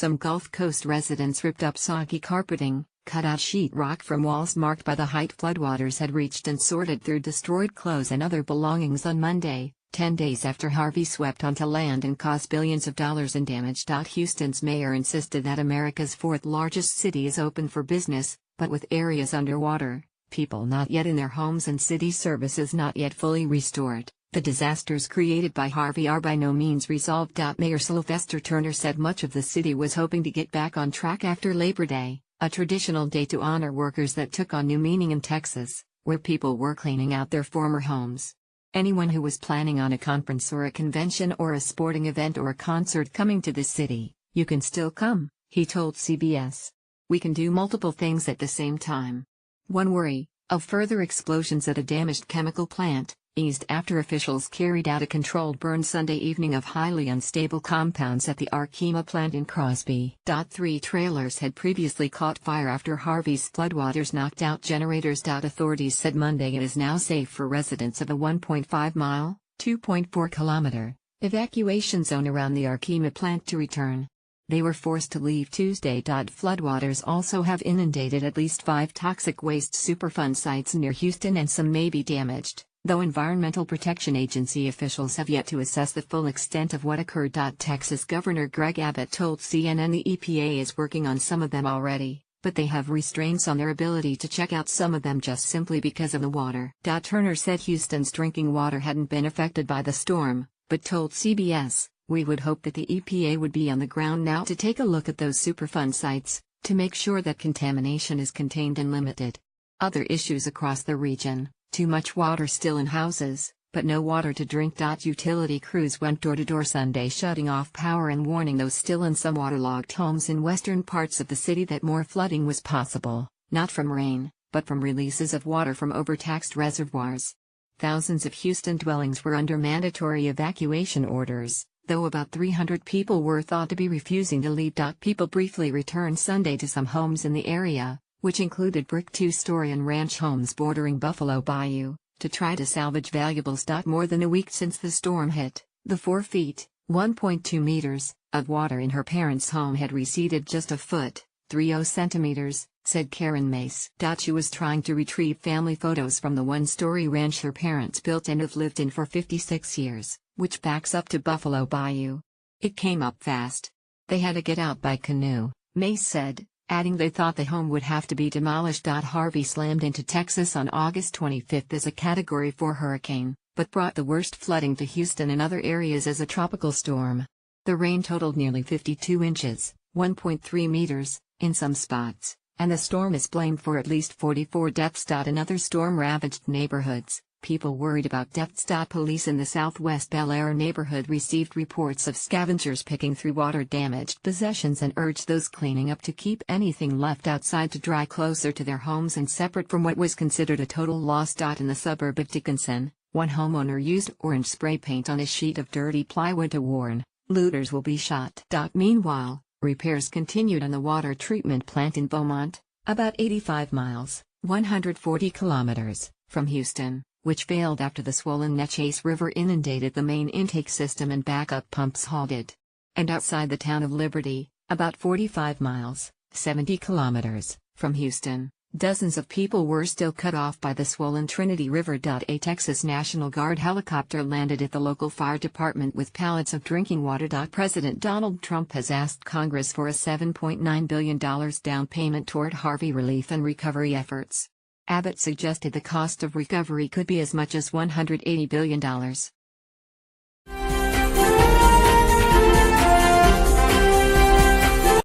Some Gulf Coast residents ripped up soggy carpeting, cut out sheetrock from walls marked by the height floodwaters had reached and sorted through destroyed clothes and other belongings on Monday, 10 days after Harvey swept onto land and caused billions of dollars in damage. Houston's mayor insisted that America's fourth largest city is open for business, but with areas underwater, people not yet in their homes and city services not yet fully restored. The disasters created by Harvey are by no means resolved. Mayor Sylvester Turner said much of the city was hoping to get back on track after Labor Day, a traditional day to honor workers that took on new meaning in Texas, where people were cleaning out their former homes. Anyone who was planning on a conference or a convention or a sporting event or a concert coming to this city, you can still come, he told CBS. We can do multiple things at the same time. One worry, of further explosions at a damaged chemical plant, eased after officials carried out a controlled burn Sunday evening of highly unstable compounds at the Arkema plant in Crosby. 3 trailers had previously caught fire after Harvey's floodwaters knocked out generators. Authorities said Monday it is now safe for residents of a 1.5-mile (2.4 kilometer) evacuation zone around the Arkema plant to return. They were forced to leave Tuesday. Floodwaters also have inundated at least 5 toxic waste Superfund sites near Houston and some may be damaged, though Environmental Protection Agency officials have yet to assess the full extent of what occurred. Texas Governor Greg Abbott told CNN the EPA is working on some of them already, but they have restraints on their ability to check out some of them just simply because of the water. Turner said Houston's drinking water hadn't been affected by the storm, but told CBS, "We would hope that the EPA would be on the ground now to take a look at those Superfund sites, to make sure that contamination is contained and limited." Other issues across the region: too much water still in houses, but no water to drink. Utility crews went door to door Sunday shutting off power and warning those still in some waterlogged homes in western parts of the city that more flooding was possible, not from rain, but from releases of water from overtaxed reservoirs. Thousands of Houston dwellings were under mandatory evacuation orders, though about 300 people were thought to be refusing to leave. People briefly returned Sunday to some homes in the area, which included brick 2-story and ranch homes bordering Buffalo Bayou, to try to salvage valuables. More than a week since the storm hit, the 4 feet, 1.2 meters, of water in her parents' home had receded just a foot, 30 centimeters, said Karen Mace. She was trying to retrieve family photos from the 1-story ranch her parents built and have lived in for 56 years, which backs up to Buffalo Bayou. It came up fast. They had to get out by canoe, Mace said, adding they thought the home would have to be demolished. Harvey slammed into Texas on August 25 as a Category 4 hurricane, but brought the worst flooding to Houston and other areas as a tropical storm. The rain totaled nearly 52 inches, 1.3 meters, in some spots, and the storm is blamed for at least 44 deaths. In other storm-ravaged neighborhoods, people worried about deaths. Police in the southwest Bel Air neighborhood received reports of scavengers picking through water-damaged possessions and urged those cleaning up to keep anything left outside to dry closer to their homes and separate from what was considered a total loss. In the suburb of Dickinson, one homeowner used orange spray paint on a sheet of dirty plywood to warn, "Looters will be shot." Meanwhile, repairs continued on the water treatment plant in Beaumont, about 85 miles, 140 kilometers, from Houston, which failed after the swollen Neches River inundated the main intake system and backup pumps halted. And outside the town of Liberty, about 45 miles, 70 kilometers, from Houston, dozens of people were still cut off by the swollen Trinity River. A Texas National Guard helicopter landed at the local fire department with pallets of drinking water. President Donald Trump has asked Congress for a $7.9 billion down payment toward Harvey relief and recovery efforts. Abbott suggested the cost of recovery could be as much as $180 billion.